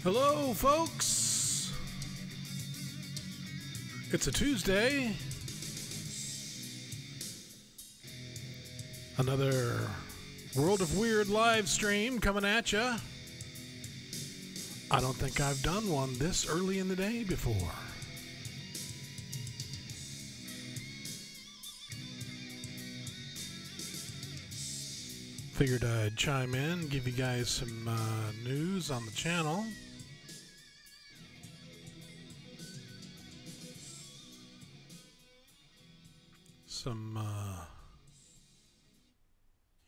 Hello, folks. It's a Tuesday. Another World of Weird live stream coming at ya. I don't think I've done one this early in the day before. Figured I'd chime in, give you guys some news on the channel. Some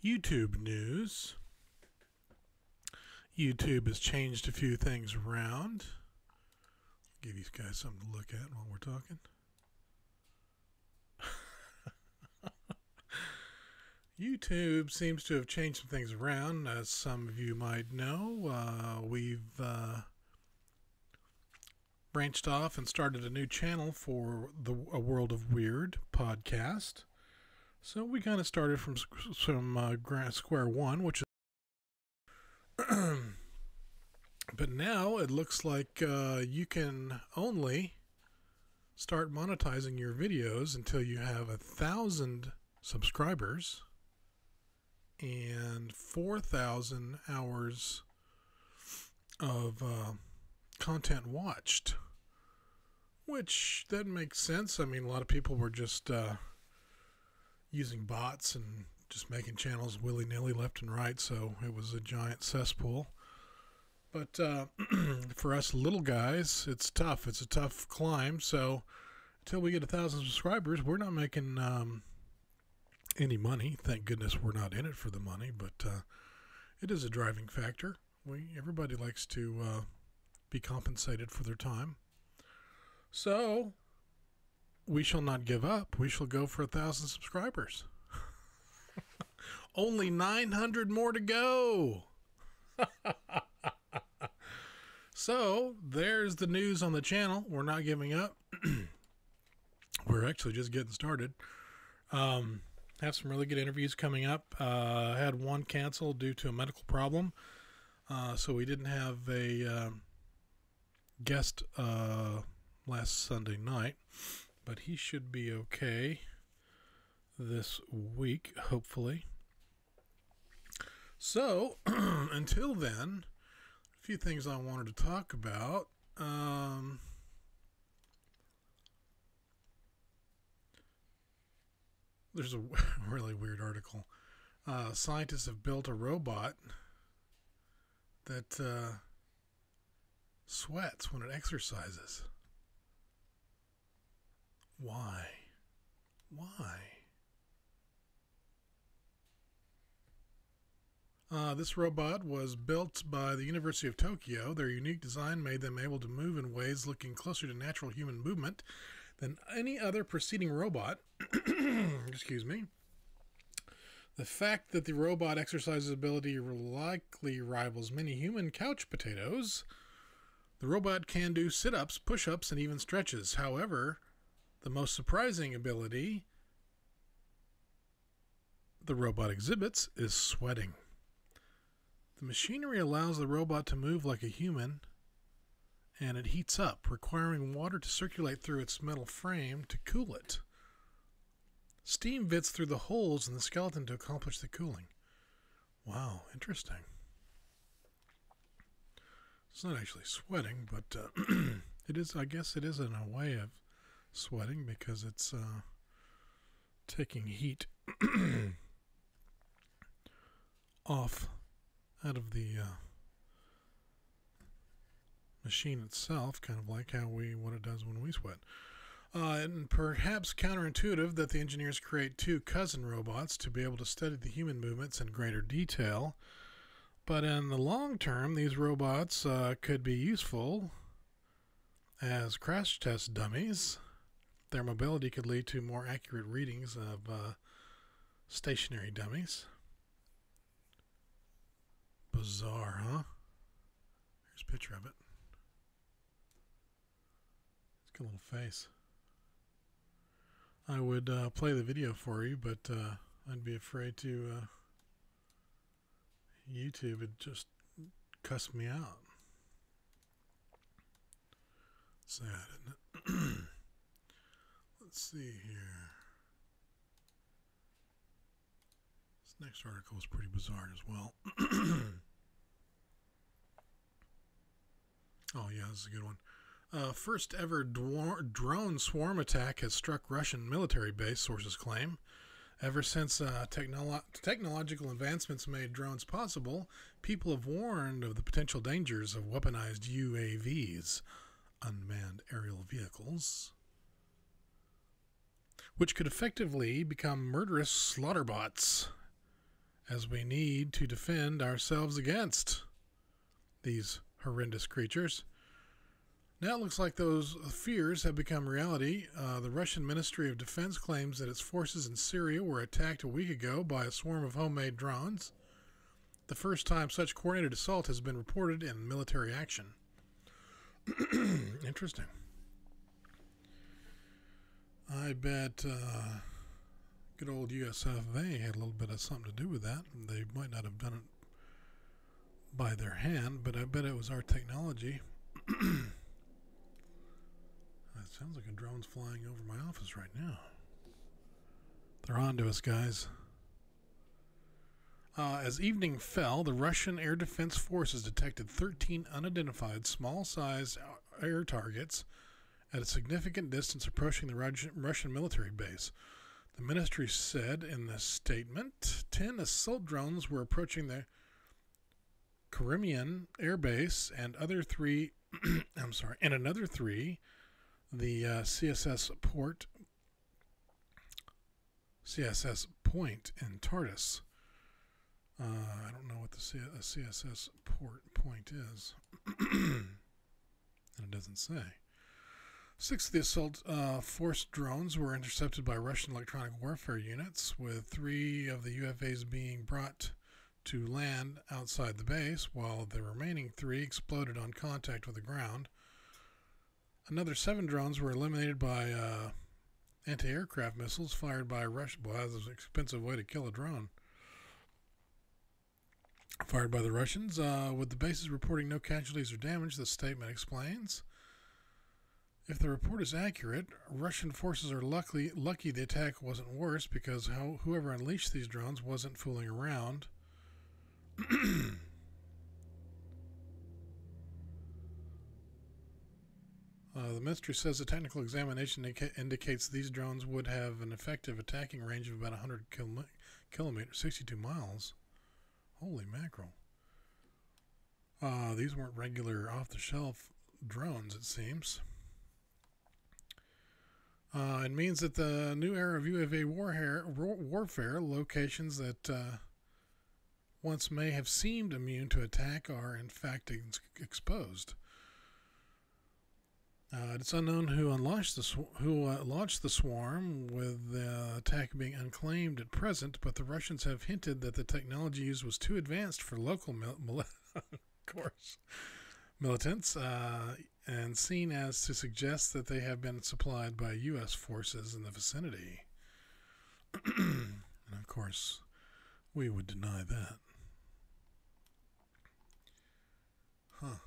YouTube news. YouTube has changed a few things around. Give you guys something to look at while we're talking. YouTube seems to have changed some things around. As some of you might know, we've branched off and started a new channel for A World of Weird podcast. So we kind of started from square one, which is but now it looks like you can only start monetizing your videos until you have 1,000 subscribers and 4,000 hours of content watched, which that makes sense. I mean, a lot of people were just using bots and just making channels willy-nilly left and right, so it was a giant cesspool. But for us little guys, it's tough. It's a tough climb. So until we get 1,000 subscribers, we're not making any money. Thank goodness we're not in it for the money, but it is a driving factor. Everybody likes to be compensated for their time. So we shall not give up. We shall go for 1,000 subscribers. Only 900 more to go. So there's the news on the channel. We're not giving up. We're actually just getting started. Have some really good interviews coming up. Had one canceled due to a medical problem. So we didn't have a guest last Sunday night. But he should be okay this week, hopefully. So, until then, a few things I wanted to talk about. There's a really weird article. Scientists have built a robot that sweats when it exercises. Why? This robot was built by the University of Tokyo. Their unique design made them able to move in ways looking closer to natural human movement than any other preceding robot. Excuse me. The fact that the robot exercises ability likely rivals many human couch potatoes. The robot can do sit-ups, push-ups, and even stretches. However, the most surprising ability the robot exhibits is sweating. The machinery allows the robot to move like a human, and it heats up, requiring water to circulate through its metal frame to cool it. Steam vents through the holes in the skeleton to accomplish the cooling. Wow, interesting. It's not actually sweating, but it is. I guess it is in a way of sweating because it's taking heat off out of the machine itself, kind of like what it does when we sweat. And perhaps counterintuitive that the engineers create two cousin robots to be able to study the human movements in greater detail. But in the long term, these robots could be useful as crash test dummies. Their mobility could lead to more accurate readings of stationary dummies. Bizarre, huh? Here's a picture of it. It's got a little face. I would play the video for you, but I'd be afraid to YouTube would just cuss me out. Sad, isn't it? Let's see here. This next article is pretty bizarre as well. Oh, yeah, this is a good one. First ever drone swarm attack has struck Russian military base, sources claim. Ever since technological advancements made drones possible, people have warned of the potential dangers of weaponized UAVs, unmanned aerial vehicles, which could effectively become murderous slaughterbots, as we need to defend ourselves against these horrendous creatures. Now it looks like those fears have become reality. The Russian Ministry of Defense claims that its forces in Syria were attacked a week ago by a swarm of homemade drones. The first time such coordinated assault has been reported in military action. Interesting. I bet good old USFA had a little bit of something to do with that. They might not have done it by their hand, but I bet it was our technology. It sounds like a drone's flying over my office right now. They're on to us, guys. As evening fell, the Russian Air Defense Forces detected 13 unidentified small-sized air targets at a significant distance approaching the Russian military base. The ministry said in the statement, 10 assault drones were approaching the Crimean Air Base, and another three, the CSS Point in Tartus. I don't know what the CSS point is, and it doesn't say. 6 of the assault force drones were intercepted by Russian electronic warfare units, with 3 of the UFAs being brought to land outside the base, while the remaining 3 exploded on contact with the ground. Another 7 drones were eliminated by anti-aircraft missiles fired by Russia. Boy, that's an expensive way to kill a drone. Fired by the Russians, with the bases reporting no casualties or damage, the statement explains. If the report is accurate, Russian forces are lucky the attack wasn't worse, because whoever unleashed these drones wasn't fooling around. The ministry says the technical examination indicates these drones would have an effective attacking range of about 100 kilometers, 62 miles. Holy mackerel. These weren't regular off-the-shelf drones, it seems. It means that the new era of UAV warfare locations that once may have seemed immune to attack are in fact exposed. It's unknown who launched the swarm, with the attack being unclaimed at present, but the Russians have hinted that the technology used was too advanced for local militants, and seen as to suggest that they have been supplied by U.S. forces in the vicinity. And of course, we would deny that. Huh.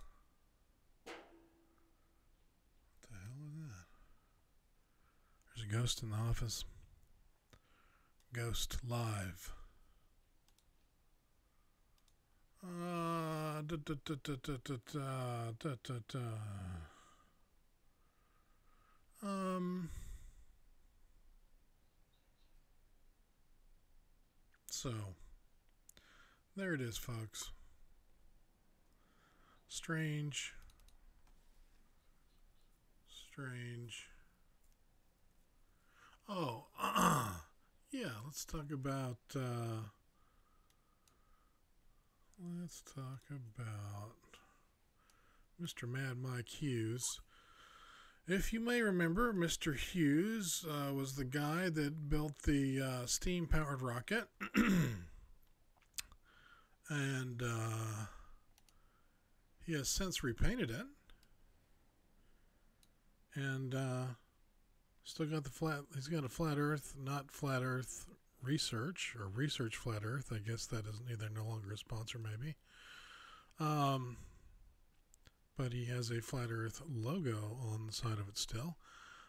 There's a ghost in the office. Ghost live. So there it is, folks. Strange. Oh, yeah, let's talk about Mr. Mad Mike Hughes. If you may remember, Mr. Hughes was the guy that built the steam-powered rocket, and he has since repainted it, and still got he's got a flat Earth, not flat Earth research, or research flat Earth. I guess that is no longer a sponsor, maybe. But but he has a Flat Earth logo on the side of it still.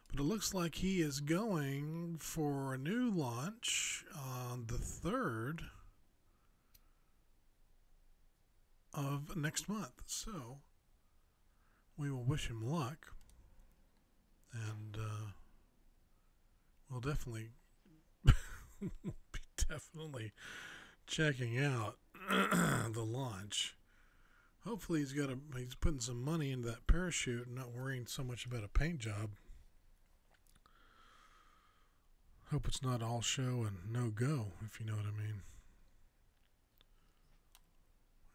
But it looks like he is going for a new launch on the 3rd of next month. So we will wish him luck, and we'll definitely be checking out the launch. Hopefully he's putting some money into that parachute and not worrying so much about a paint job. Hope it's not all show and no go, if you know what I mean.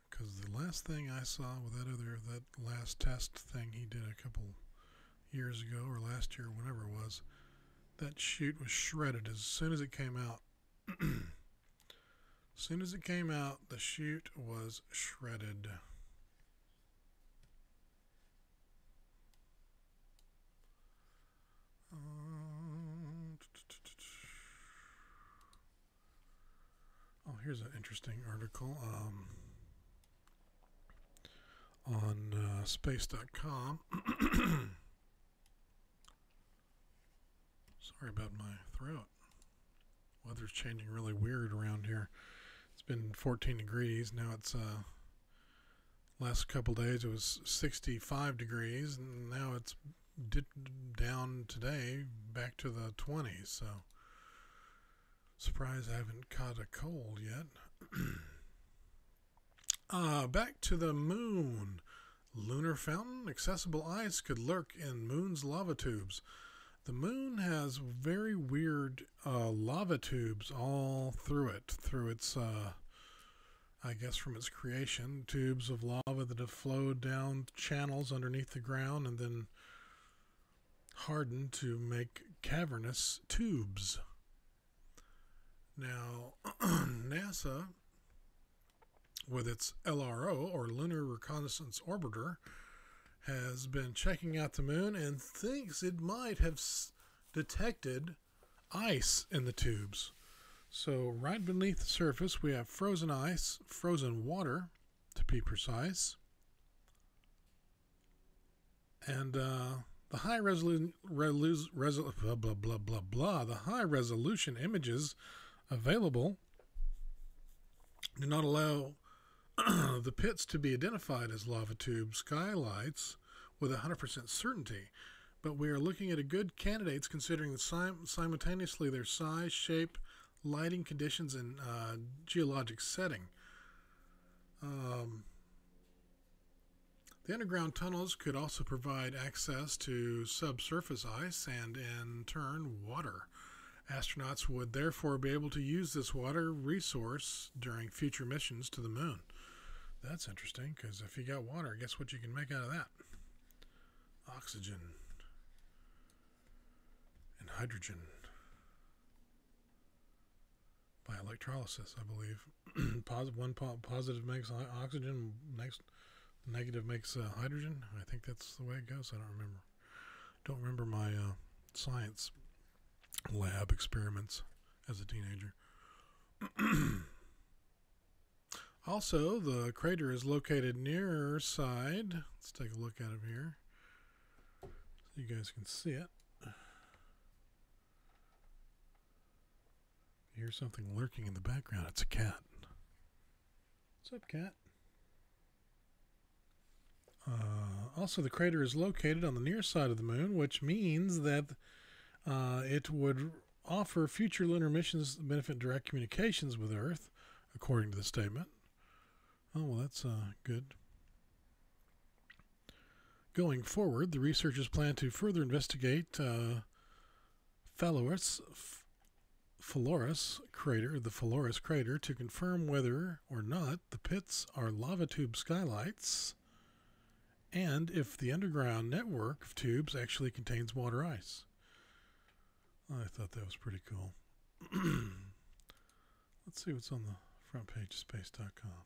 Because the last thing I saw with that last test thing he did a couple years ago, or last year, whenever it was, that chute was shredded as soon as it came out. As soon as it came out, the chute was shredded. Oh, here's an interesting article on space.com. Sorry about my throat. Weather's changing really weird around here. It's been 14 degrees. Now it's last couple days it was 65 degrees, and now it's down today back to the 20s. So surprised I haven't caught a cold yet. Back to the moon. Lunar fountain. Accessible ice could lurk in moon's lava tubes. The moon has very weird lava tubes all through it. Through its, I guess from its creation, tubes of lava that have flowed down channels underneath the ground and then hardened to make cavernous tubes. Now, NASA, with its LRO, or Lunar Reconnaissance Orbiter, has been checking out the moon and thinks it might have detected ice in the tubes. So right beneath the surface, we have frozen ice, frozen water, to be precise. And the high resolution the high resolution images available do not allow the pits to be identified as lava tube skylights with 100% certainty, but we are looking at a good candidates considering simultaneously their size, shape, lighting conditions, and geologic setting. The underground tunnels could also provide access to subsurface ice and, in turn, water. Astronauts would therefore be able to use this water resource during future missions to the moon. That's interesting, because if you got water, guess what you can make out of that? Oxygen and hydrogen by electrolysis, I believe. One positive makes oxygen, next negative makes hydrogen. I think that's the way it goes. I don't remember my science lab experiments as a teenager. Also, the crater is located near side. Let's take a look at it here so you guys can see it. You hear something lurking in the background. It's a cat. What's up, cat? Also, the crater is located on the near side of the moon, which means that it would offer future lunar missions that benefit direct communications with Earth, according to the statement. Oh, well, that's good. Going forward, the researchers plan to further investigate Phalorus crater, to confirm whether or not the pits are lava tube skylights, and if the underground network of tubes actually contains water ice. I thought that was pretty cool. Let's see what's on the front page of space.com.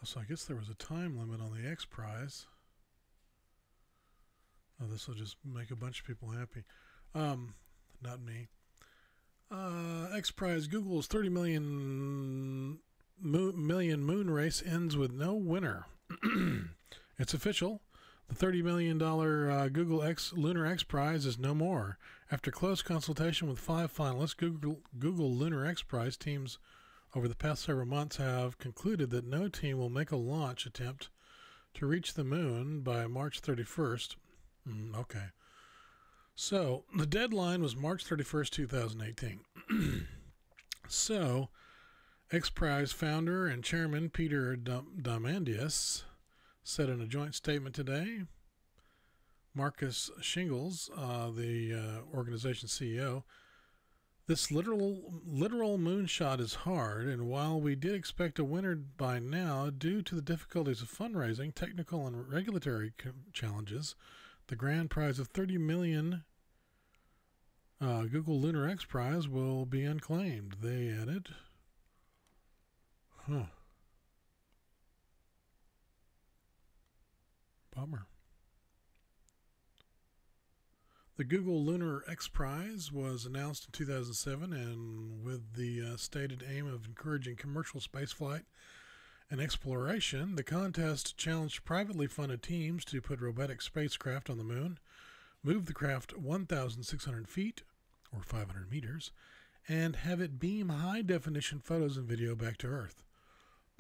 So I guess there was a time limit on the X Prize. Oh, this will just make a bunch of people happy. Not me. X Prize Google's 30 million moon race ends with no winner. It's official. The $30 million Google Lunar X Prize is no more. After close consultation with 5 finalists, Google Lunar X Prize teams over the past several months have concluded that no team will make a launch attempt to reach the moon by March 31st. Okay. So the deadline was March 31st, 2018. So X Prize founder and chairman Peter Diamandis said in a joint statement today, Marcus Shingles, the organization's CEO, this literal moonshot is hard, and while we did expect a winner by now, due to the difficulties of fundraising, technical and regulatory challenges, the grand prize of $30 million Google Lunar X Prize will be unclaimed, they added. Bummer. The Google Lunar X Prize was announced in 2007, and with the stated aim of encouraging commercial spaceflight and exploration, the contest challenged privately funded teams to put robotic spacecraft on the moon, move the craft 1,600 feet, or 500 meters, and have it beam high-definition photos and video back to Earth.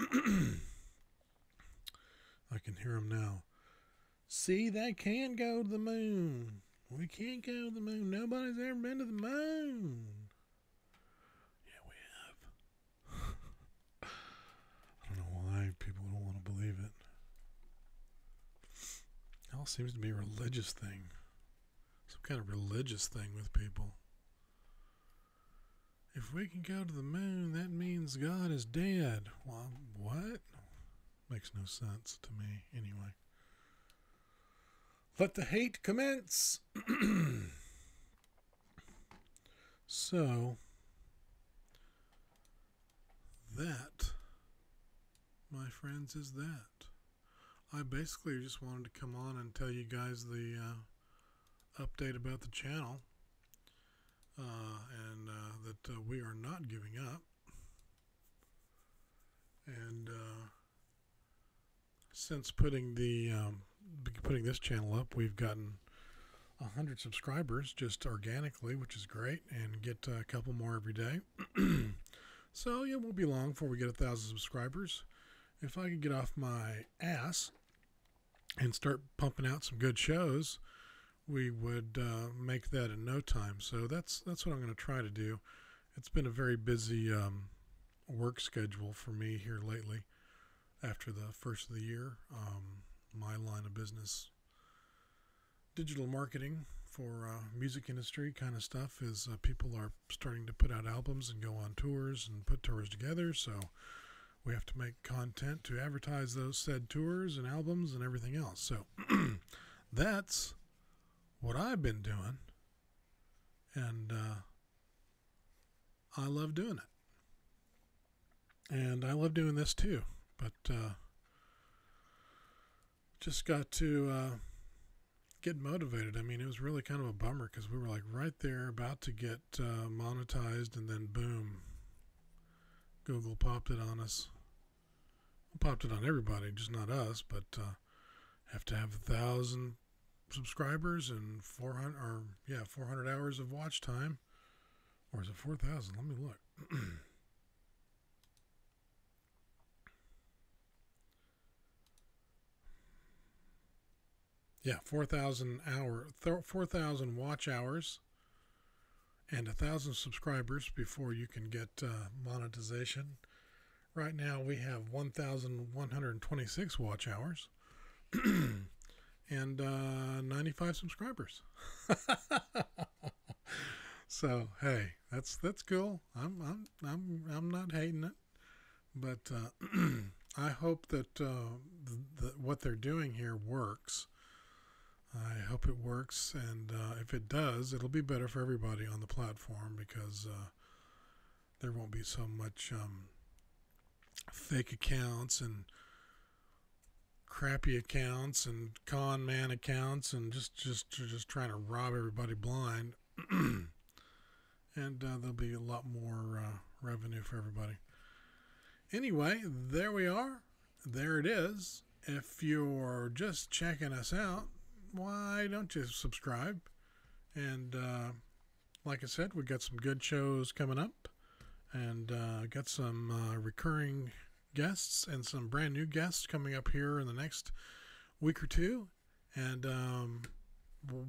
I can hear him now. See, they can go to the moon. We can't go to the moon. Nobody's ever been to the moon. Yeah, we have. I don't know why people don't want to believe it. It all seems to be a religious thing. Some kind of religious thing with people. If we can go to the moon, that means God is dead. Well, what? Makes no sense to me, anyway. Let the hate commence. So, that, my friends, is that. I basically just wanted to come on and tell you guys the update about the channel. And that we are not giving up. And since putting this channel up, we've gotten 100 subscribers just organically, which is great, and get a couple more every day. So it won't be long before we get 1,000 subscribers. If I could get off my ass and start pumping out some good shows, we would make that in no time. So that's what I'm going to try to do. It's been a very busy work schedule for me here lately after the first of the year. My line of business, digital marketing for music industry kind of stuff, is people are starting to put out albums and go on tours and put tours together. So we have to make content to advertise those said tours and albums and everything else. So that's what I've been doing, and I love doing it, and I love doing this too, but just got to get motivated. I mean, it was really kind of a bummer because we were like right there about to get monetized, and then boom, Google popped it on us. Popped it on everybody, just not us, but have to have 1,000 subscribers and 400 hours of watch time. Or is it 4,000? Let me look. Yeah, 4,000 watch hours and 1,000 subscribers before you can get monetization. Right now we have 1,126 watch hours and 95 subscribers. So hey, that's cool. I'm not hating it, but I hope that what they're doing here works. I hope it works, and if it does, it'll be better for everybody on the platform, because there won't be so much fake accounts and crappy accounts and con man accounts and just trying to rob everybody blind. and there'll be a lot more revenue for everybody. Anyway, there we are. There it is. If you're just checking us out, why don't you subscribe? And like I said, we got some good shows coming up, and got some recurring guests and some brand new guests coming up here in the next week or two. And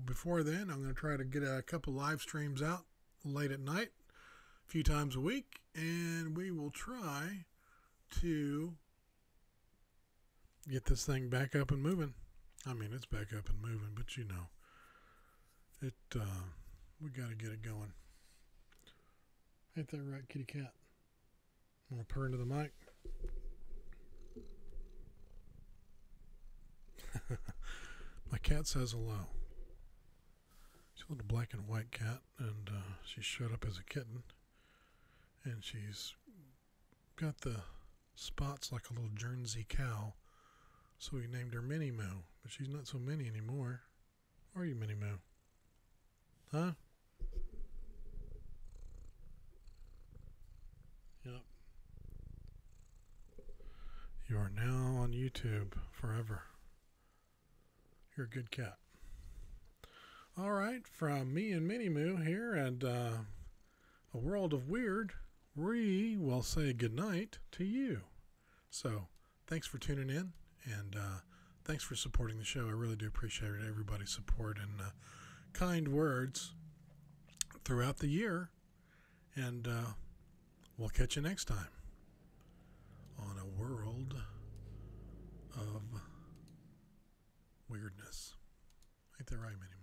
before then, I'm going to try to get a couple live streams out late at night, a few times a week, and we will try to get this thing back up and moving. I mean, it's back up and moving, but you know, we got to get it going. Ain't that right, kitty cat? I'm going to purr into the mic. My cat says hello. She's a little black and white cat, and she showed up as a kitten, and she's got the spots like a little Jersey cow, so we named her Minnie Moo, but she's not so mini anymore. Are you, Minnie Moo? Huh? Yep. You are now on YouTube forever. You're a good cat. All right, from me and Minnie Moo here, and a world of weird, we will say goodnight to you. So, thanks for tuning in, and thanks for supporting the show. I really do appreciate everybody's support and kind words throughout the year. And we'll catch you next time on a world of weirdness. Ain't that right, Minnie?